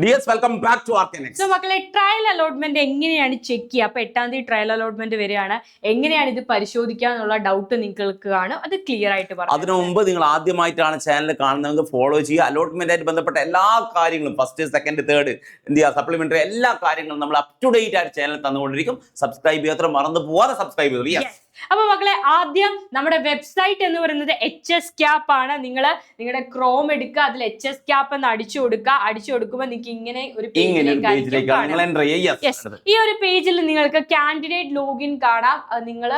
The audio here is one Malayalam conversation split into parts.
ഡിയേഴ്സ് വെൽക്കം ബാക്ക് ടു ആർക്കനെക്സ്. സോ മക്കളെ, ട്രയൽ അലോട്ട്മെന്റ് എങ്ങനെയാണ് ചെക്ക് ചെയ്യുക? അപ്പൊ 8-ാം തീയതി ട്രയൽ അലോട്ട്മെന്റ് വരികയാണ്. എങ്ങനെയാണ് ഇത് പരിശോധിക്കുക എന്നുള്ള ഡൗട്ട് നിങ്ങൾക്ക് കാണും. അത് ക്ലിയർ ആയിട്ട് പറയാം. അതിനു മുമ്പ് നിങ്ങൾ ആദ്യമായിട്ടാണ് ചാനൽ കാണുന്നതെങ്കിൽ ഫോളോ ചെയ്യുക. അലോട്ട്മെന്റ് ആയിട്ട് ബന്ധപ്പെട്ട എല്ലാ കാര്യങ്ങളും first, second, third, India supplementary എല്ലാ കാര്യങ്ങളും നമ്മൾ അപ് ടു ഡേറ്റ് ആയിട്ട് ചാനൽ തന്നുകൊണ്ടിരിക്കും. സബ്സ്ക്രൈബ് ചെയ്യാത്ര മറന്നു പോവാതെ സബ്സ്ക്രൈബ് ചെയ്തു. അപ്പൊ മക്കളെ, ആദ്യം നമ്മുടെ വെബ്സൈറ്റ് എന്ന് പറയുന്നത് HS CAP ആണ്. നിങ്ങളുടെ ക്രോം എടുക്കുക, അതിൽ HS CAP എന്ന് അടിച്ചു കൊടുക്കുമ്പോൾ നിങ്ങൾക്ക് ഇങ്ങനെ ഒരു ഈ ഒരു പേജിൽ നിങ്ങൾക്ക് കാൻഡിഡേറ്റ് ലോഗിൻ കാണാം. നിങ്ങൾ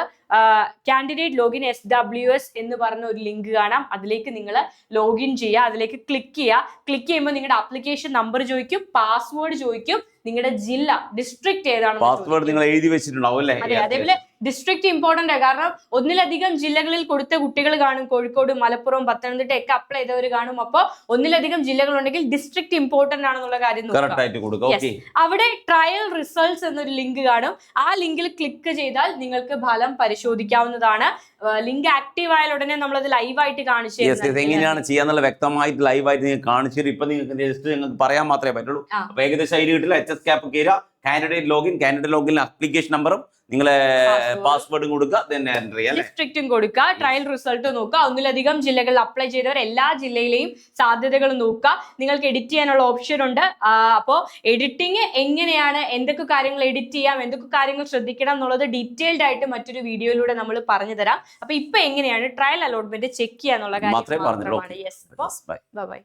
കാൻഡിഡേറ്റ് ലോഗിൻ SWS എന്ന് പറഞ്ഞ ഒരു ലിങ്ക് കാണാം. അതിലേക്ക് നിങ്ങൾ ലോഗിൻ ചെയ്യുക, അതിലേക്ക് ക്ലിക്ക് ചെയ്യുമ്പോൾ നിങ്ങളുടെ ആപ്ലിക്കേഷൻ നമ്പർ ചോദിക്കും, പാസ്വേഡ് ചോദിക്കും, നിങ്ങളുടെ ജില്ല, ഡിസ്ട്രിക്ട് ഏതാണ്, പാസ്വേഡ് നിങ്ങൾ എഴുതി വെച്ചിട്ടുണ്ടാവും അല്ലേ? അതെ, അതേപോലെ ഡിസ്ട്രിക്ട് ഇമ്പോർട്ടന്റ് ആണ്. കാരണം ഒന്നിലധികം ജില്ലകളിൽ കൊടുത്ത കുട്ടികൾ കാണും. കോഴിക്കോട്, മലപ്പുറം, പത്തനംതിട്ട ഒക്കെ അപ്ലൈ ചെയ്തവർ കാണും. അപ്പോൾ ഒന്നിലധികം ജില്ലകൾ ഉണ്ടെങ്കിൽ ഡിസ്ട്രിക്ട് ഇമ്പോർട്ടന്റ് ആണെന്നുള്ള കാര്യം നോക്കുക. അവിടെ ട്രയൽ റിസൾട്ട്സ് എന്നൊരു ലിങ്ക് കാണും. ആ ലിങ്കിൽ ക്ലിക്ക് ചെയ്താൽ നിങ്ങൾക്ക് ഫലം പരിശോധിക്കാവുന്നതാണ്. ലിങ്ക് ആക്റ്റീവ് ആയാൽ ഉടനെ നമ്മളത് ലൈവായിട്ട് കാണിച്ചു തരും. എങ്ങനെയാണ് ചെയ്യാന്നുള്ള വ്യക്തമായിട്ട് ലൈവായിട്ട് നിങ്ങൾക്ക് കാണിച്ചു തരും. ഇപ്പൊ നിങ്ങൾക്ക് ജസ്റ്റ് നിങ്ങൾക്ക് പറയാൻ മാത്രമേ പറ്റുള്ളൂ. അപ്പൊ ഏകദേശം അതിൽ കിട്ടില്ല. HS CAP കയറുക, കാൻഡിഡേറ്റ് ലോഗിൻ ആപ്ലിക്കേഷൻ നമ്പറും നിങ്ങളെ പാസ്വേഡും കൊടുക്കുക, ഡിസ്ട്രിക്റ്റും കൊടുക്കുക, ട്രയൽ റിസൾട്ട് നോക്കുക. ഒന്നിലധികം ജില്ലകളിൽ അപ്ലൈ ചെയ്തവർ എല്ലാ ജില്ലയിലെയും സാധ്യതകൾ നോക്കുക. നിങ്ങൾക്ക് എഡിറ്റ് ചെയ്യാനുള്ള ഓപ്ഷൻ ഉണ്ട്. അപ്പോൾ എഡിറ്റിംഗ് എങ്ങനെയാണ്, എന്തൊക്കെ കാര്യങ്ങൾ എഡിറ്റ് ചെയ്യാം, എന്തൊക്കെ കാര്യങ്ങൾ ശ്രദ്ധിക്കണം എന്നുള്ളത് ഡീറ്റെയിൽഡ് ആയിട്ട് മറ്റൊരു വീഡിയോയിലൂടെ നമ്മൾ പറഞ്ഞു തരാം. അപ്പൊ ഇപ്പൊ എങ്ങനെയാണ് ട്രയൽ അലോട്ട്മെന്റ് ചെക്ക് ചെയ്യുക എന്നുള്ള കാര്യം മാത്രമാണ്. Yes, by.